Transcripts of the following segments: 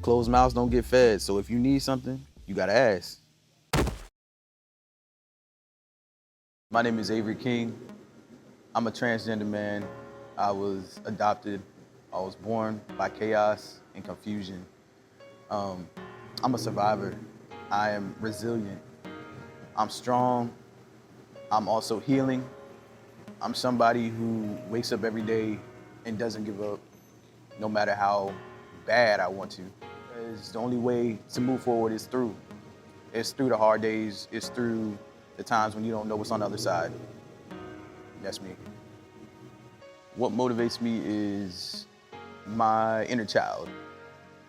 Closed mouths don't get fed. So if you need something, you gotta ask. My name is Avery King. I'm a transgender man. I was adopted. I was born by chaos and confusion. I'm a survivor. I am resilient. I'm strong. I'm also healing. I'm somebody who wakes up every day and doesn't give up, no matter how bad I want to. Because the only way to move forward is through. It's through the hard days. It's through the times when you don't know what's on the other side. That's me. What motivates me is my inner child,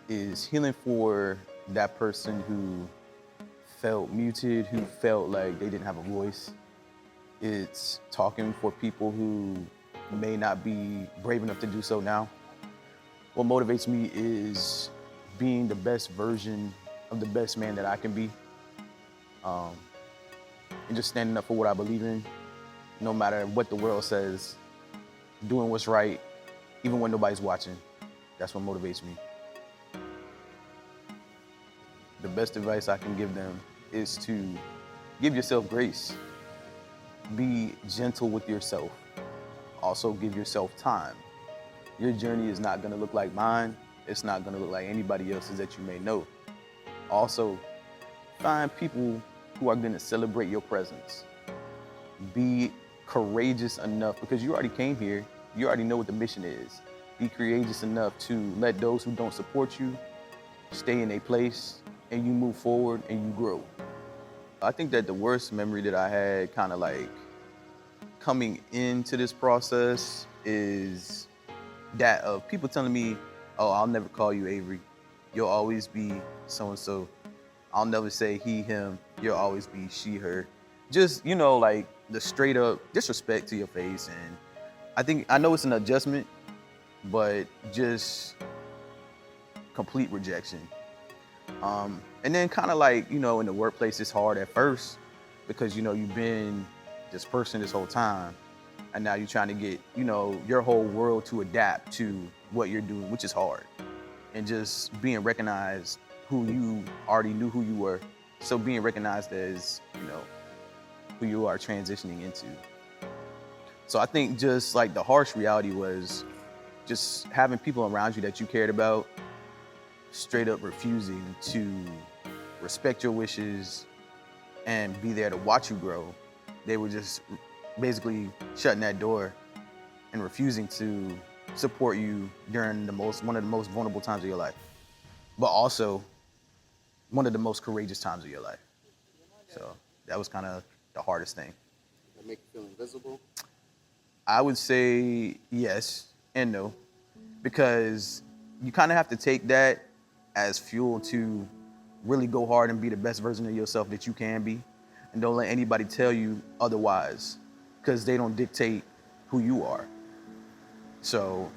is healing for that person who felt muted, who felt like they didn't have a voice. It's talking for people who may not be brave enough to do so now. What motivates me is being the best version of the best man that I can be. And just standing up for what I believe in, no matter what the world says, doing what's right, even when nobody's watching. That's what motivates me. The best advice I can give them is to give yourself grace. Be gentle with yourself. Also give yourself time. Your journey is not gonna look like mine. It's not gonna look like anybody else's that you may know. Also, find people who are gonna celebrate your presence. Be courageous enough, because you already came here, you already know what the mission is. Be courageous enough to let those who don't support you stay in a place, and you move forward and you grow. I think that the worst memory that I had kind of like coming into this process is that of people telling me, oh, I'll never call you Avery. You'll always be so-and-so. I'll never say he, him. You'll always be she, her. Just, like the straight up disrespect to your face. And I know it's an adjustment, but just complete rejection. And then kind of like, in the workplace, it's hard at first because, you've been this person this whole time. And now you're trying to get, your whole world to adapt to what you're doing, which is hard. And just being recognized who you already knew who you were. So being recognized as, who you are transitioning into. So I think just like the harsh reality was just having people around you that you cared about straight up refusing to respect your wishes and be there to watch you grow. They were just basically shutting that door and refusing to support you during one of the most vulnerable times of your life, but also one of the most courageous times of your life. So that was kind of the hardest thing. That make you feel invisible? I would say yes and no, because you kind of have to take that as fuel to really go hard and be the best version of yourself that you can be. And don't let anybody tell you otherwise, because they don't dictate who you are. So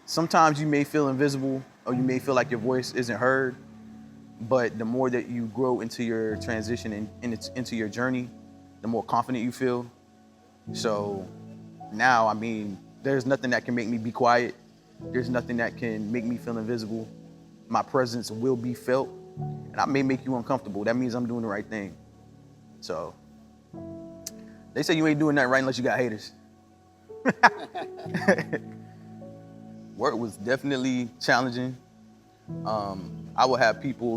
sometimes you may feel invisible or you may feel like your voice isn't heard, but the more that you grow into your transition and into your journey, the more confident you feel. So now, there's nothing that can make me be quiet. There's nothing that can make me feel invisible. My presence will be felt, and I may make you uncomfortable. That means I'm doing the right thing. So they say you ain't doing that right unless you got haters. Work was definitely challenging. I would have people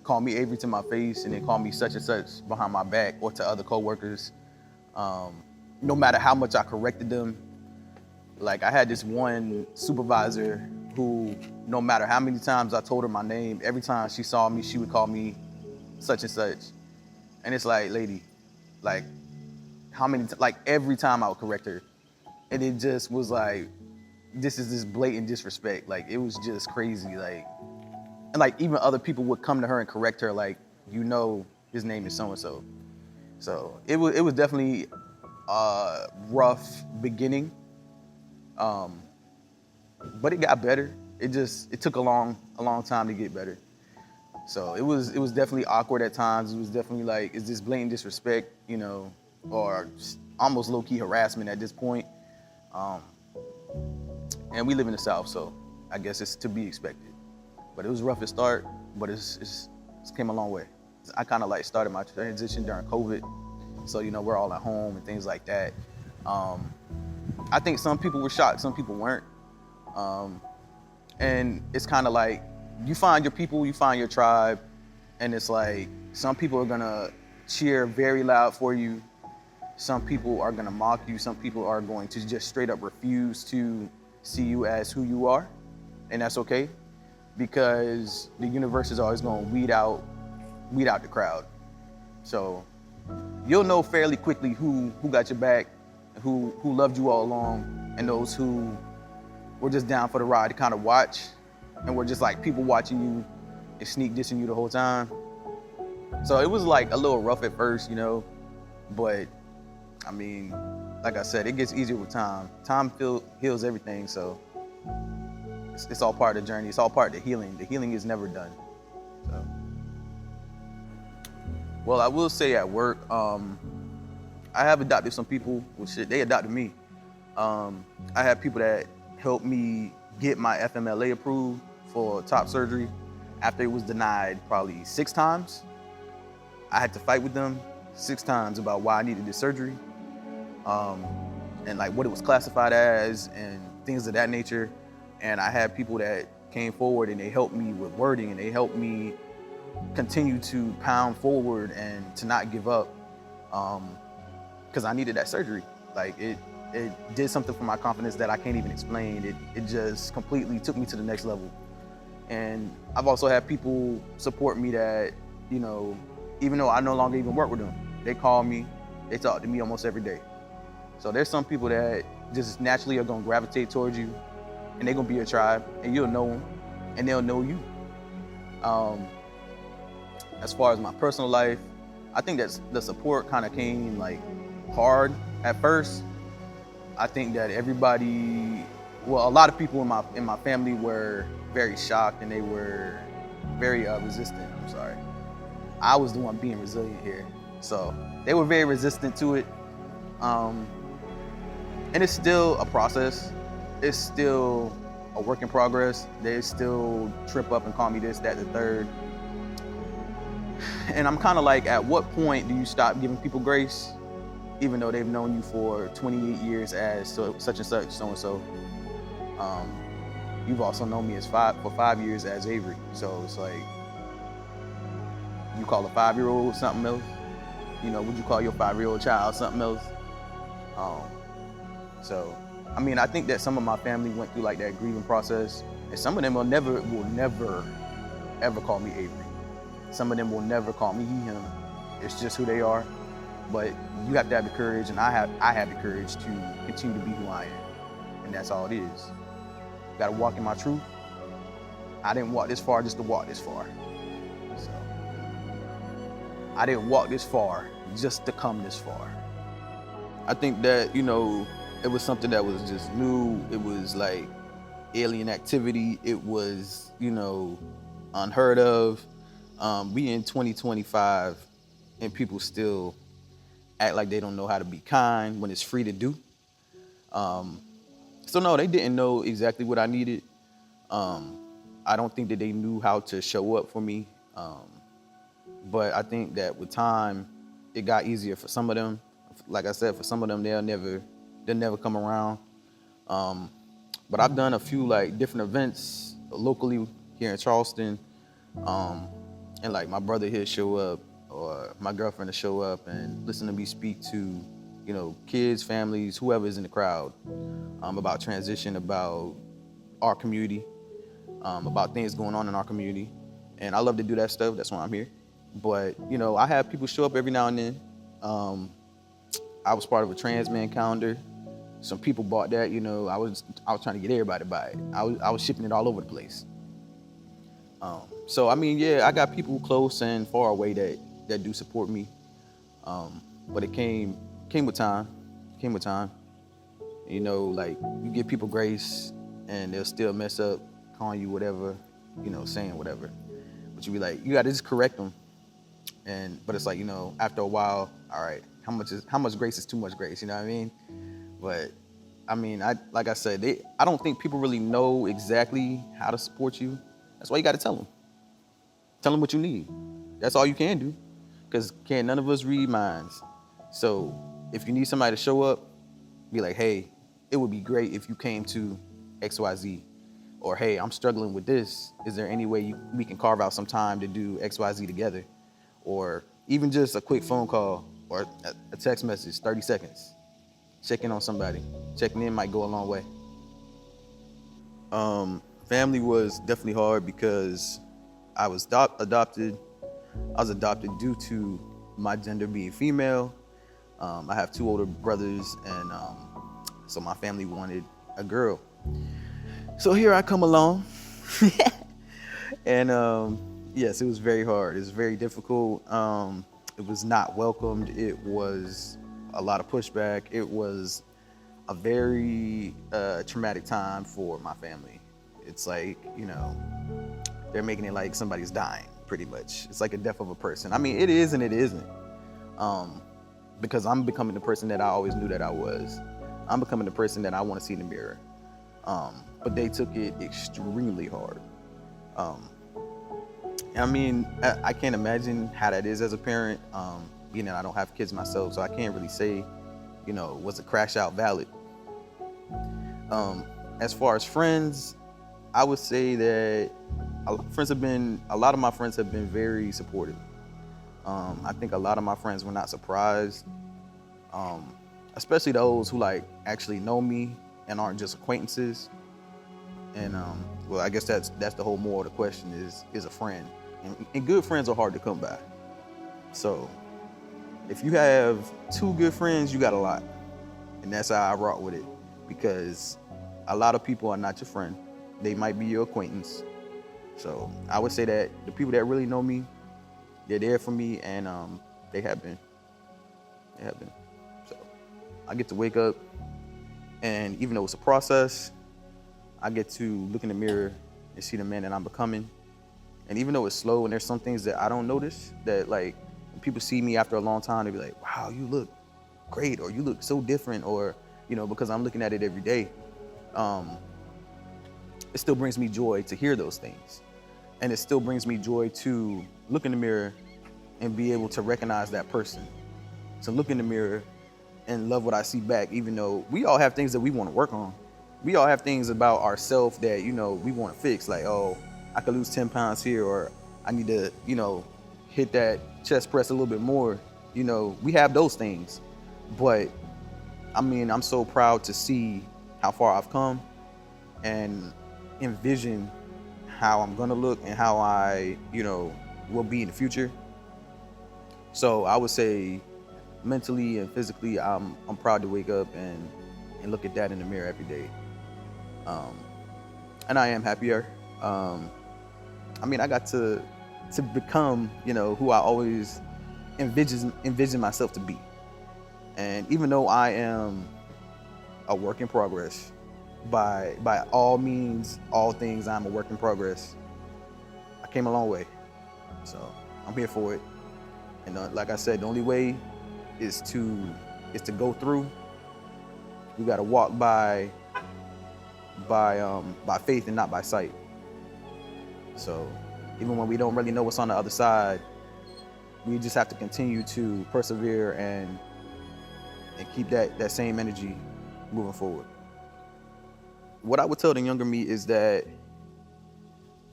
call me Avery to my face and then call me such and such behind my back or to other coworkers. No matter how much I corrected them. Like I had this one supervisor who, no matter how many times I told her my name, every time she saw me, she would call me such and such. And it's like, lady, like every time I would correct her. And it just was like, this is this blatant disrespect. Like, it was just crazy. And even other people would come to her and correct her, like, his name is so-and-so. So it was definitely a rough beginning. But it got better. It took a long time to get better. So it was definitely awkward at times. It was definitely like, is this blatant disrespect, or almost low-key harassment at this point? And we live in the South, so I guess it's to be expected. But it was rough at start, but it's came a long way. I kind of like started my transition during COVID. So, we're all at home and things like that. I think some people were shocked, some people weren't. And it's kind of like, you find your people, you find your tribe, and it's like, some people are gonna cheer very loud for you. Some people are gonna mock you. Some people are going to just straight up refuse to see you as who you are. And that's okay, because the universe is always gonna weed out the crowd. So you'll know fairly quickly who got your back, who loved you all along, and those who were just down for the ride to kind of watch, and were just like people watching you and sneak dissing you the whole time. So it was like a little rough at first, but I mean, like I said, it gets easier with time. Time heals everything, so it's all part of the journey. It's all part of the healing. The healing is never done. So. Well, I will say at work, I have adopted some people. Well, shit, they adopted me. I have people that helped me get my FMLA approved for top surgery after it was denied probably 6 times. I had to fight with them 6 times about why I needed this surgery, and like what it was classified as and things of that nature. And I had people that came forward and they helped me with wording, and they helped me continue to pound forward and to not give up, because I needed that surgery. Like it did something for my confidence that I can't even explain. It just completely took me to the next level. And I've also had people support me that, even though I no longer even work with them, they call me, they talk to me almost every day. So there's some people that just naturally are gonna gravitate towards you, and they're gonna be your tribe, and you'll know them, and they'll know you. As far as my personal life, I think that the support kind of came like hard at first. I think that a lot of people in my family were very shocked, and they were very resistant. I'm sorry. I was the one being resilient here. So they were very resistant to it. And it's still a process. It's still a work in progress. They still trip up and call me this, that, the third. And I'm kind of like, at what point do you stop giving people grace, even though they've known you for 28 years as such and such, so-and-so? You've also known me for 5 years as Avery. So it's like, you call a 5-year-old something else? Would you call your 5-year-old child something else? So, I mean, I think that some of my family went through like that grieving process, and some of them will never, ever call me Avery. Some of them will never call me he, him. It's just who they are. But you have to have the courage, and I have the courage to continue to be who I am. And that's all it is. Gotta walk in my truth. I didn't walk this far just to walk this far. So I didn't walk this far just to come this far. I think that, it was something that was just new. It was like alien activity. It was, unheard of. We in 2025, and people still act like they don't know how to be kind when it's free to do. So no, they didn't know exactly what I needed. I don't think that they knew how to show up for me. But I think that with time, it got easier for some of them. Like I said, for some of them, they'll never come around. But I've done a few like different events locally here in Charleston. And like my brother here show up, or my girlfriend to show up and listen to me speak to, kids, families, whoever's in the crowd, about transition, about our community, about things going on in our community. And I love to do that stuff. That's why I'm here. But, I have people show up every now and then. I was part of a trans man calendar. Some people bought that, I was trying to get everybody to buy it. I was shipping it all over the place. So, I mean, yeah, I got people close and far away that do support me. But it came with time. Like, you give people grace and they'll still mess up, calling you whatever, saying whatever. But you be like, you gotta just correct them. But it's like, after a while, all right, how much grace is too much grace, you know what I mean? But I mean, like I said, I don't think people really know exactly how to support you. That's why you got to tell them. Tell them what you need. That's all you can do, because can't none of us read minds. So if you need somebody to show up, be like, hey, it would be great if you came to XYZ. Or, hey, I'm struggling with this. Is there any way we can carve out some time to do XYZ together? Or even just a quick phone call or a text message, 30 seconds. Checking on somebody. Checking in might go a long way. Family was definitely hard because I was adopted. I was adopted due to my gender being female. I have 2 older brothers, and so my family wanted a girl. So here I come along. And yes, it was very hard. It was very difficult. It was not welcomed. It was a lot of pushback. It was a very traumatic time for my family. It's like, they're making it like somebody's dying, pretty much. It's like a death of a person. I mean, it is and it isn't. Because I'm becoming the person that I always knew that I was. I'm becoming the person that I want to see in the mirror. But they took it extremely hard. I mean, I can't imagine how that is as a parent. Being that I don't have kids myself, so I can't really say, was the crash out valid? As far as friends, I would say that a lot of my friends have been very supportive. I think a lot of my friends were not surprised, especially those who actually know me and aren't just acquaintances. And well, I guess that's the whole moral of the question is a friend. And good friends are hard to come by. So if you have 2 good friends, you got a lot. And that's how I rock with it. Because a lot of people are not your friend. They might be your acquaintance. So I would say that the people that really know me, they're there for me, and they have been. They have been. So I get to wake up, and even though it's a process, I get to look in the mirror and see the man that I'm becoming. And even though it's slow and there's some things that I don't notice, that when people see me after a long time, they be like, wow, you look great, or you look so different, or, because I'm looking at it every day. It still brings me joy to hear those things. And it still brings me joy to look in the mirror and be able to recognize that person. To look in the mirror and love what I see back, even though we all have things that we want to work on. We all have things about ourselves that, we want to fix. Like, oh, I could lose 10 pounds here, or I need to, hit that chest press a little bit more. We have those things. But, I mean, I'm so proud to see how far I've come and envision how I'm going to look and how I, will be in the future. So I would say mentally and physically, I'm proud to wake up and look at that in the mirror every day. And I am happier. I mean, I got to become, who I always envision myself to be. And even though I am a work in progress, by all means, all things, I'm a work in progress. I came a long way, so I'm here for it. And like I said, the only way is to go through. We got to walk by faith and not by sight. So even when we don't really know what's on the other side, we just have to continue to persevere and keep that same energy moving forward. What I would tell the younger me is that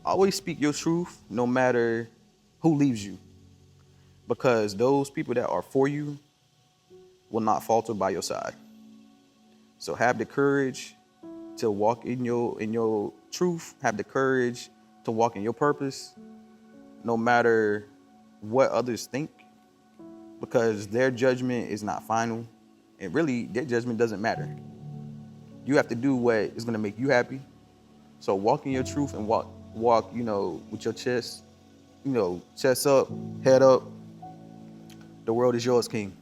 always speak your truth no matter who leaves you, because those people that are for you will not falter by your side. So have the courage to walk in your truth, have the courage to walk in your purpose, no matter what others think, because their judgment is not final, and really their judgment doesn't matter. You have to do what is going to make you happy. So walk in your truth and walk, with your chest, chest up, head up. The world is yours, King.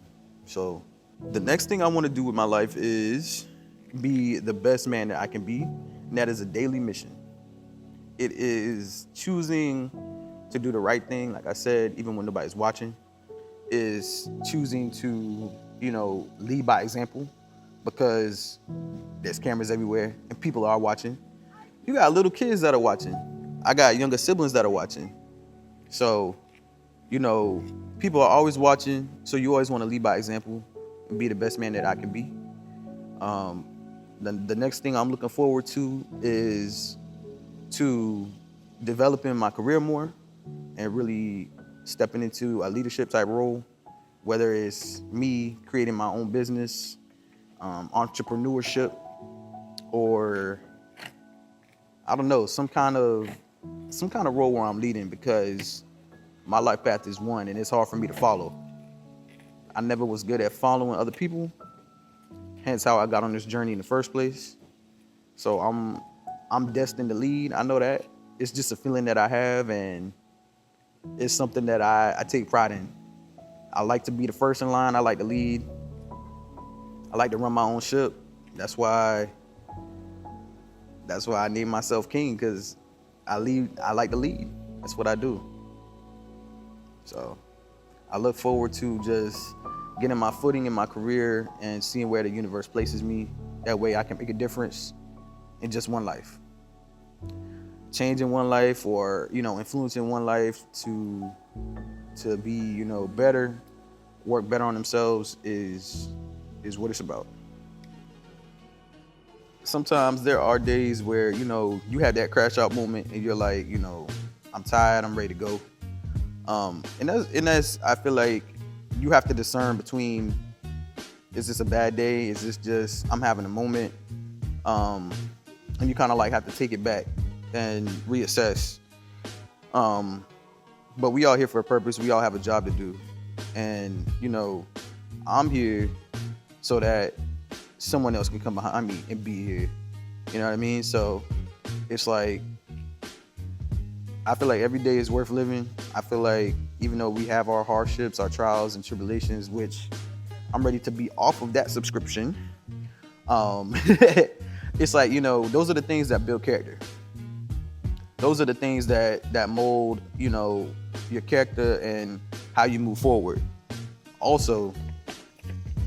So the next thing I want to do with my life is be the best man that I can be, and that is a daily mission. It is choosing to do the right thing, like I said, even when nobody's watching, is choosing to, lead by example, because there's cameras everywhere and people are watching. You got little kids that are watching. I got younger siblings that are watching. So, you know, people are always watching. So you always want to lead by example and be the best man that I can be. Um, the next thing I'm looking forward to is to developing my career more and really stepping into a leadership type role, whether it's me creating my own business, entrepreneurship, or I don't know, some kind of role where I'm leading, because my life path is one and it's hard for me to follow. I never was good at following other people, hence how I got on this journey in the first place. So I'm destined to lead. I know that. It's just a feeling that I have, and it's something that I take pride in. I like to be the first in line. I like to lead. I like to run my own ship. That's why I named myself King, because I like to lead. That's what I do. So I look forward to just getting my footing in my career and seeing where the universe places me. That way I can make a difference in just one life. Changing one life, or, influencing one life to be, better, work better on themselves is what it's about. Sometimes there are days where, you have that crash out moment and you're like, I'm tired, I'm ready to go. And that's, I feel like you have to discern between, is this a bad day? Is this just, I'm having a moment? And you kind of like have to take it back and reassess. But we all here for a purpose. We all have a job to do. And, I'm here so that someone else can come behind me and be here. You know what I mean? So it's like, I feel like every day is worth living. I feel like even though we have our hardships, our trials and tribulations, which I'm ready to be off of that subscription. It's like, those are the things that build character. Those are the things that mold, your character and how you move forward. Also,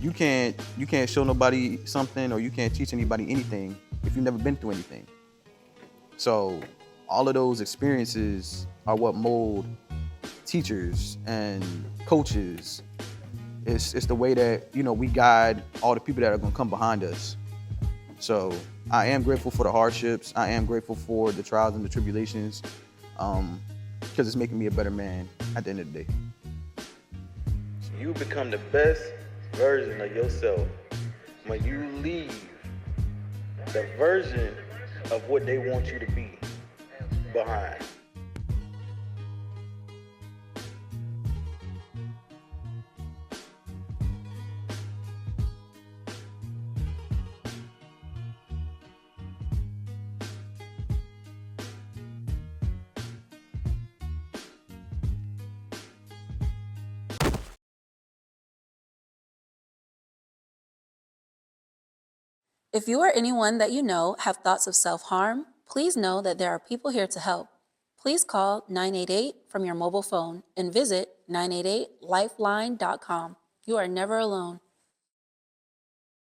you can't show nobody something, or you can't teach anybody anything if you've never been through anything. So all of those experiences are what mold teachers and coaches. It's the way that, we guide all the people that are going to come behind us. So I am grateful for the hardships. I am grateful for the trials and the tribulations, because it's making me a better man at the end of the day. You become the best version of yourself when you leave the version of what they want you to be behind. If you or anyone that you know have thoughts of self-harm, please know that there are people here to help. Please call 988 from your mobile phone and visit 988lifeline.com. You are never alone.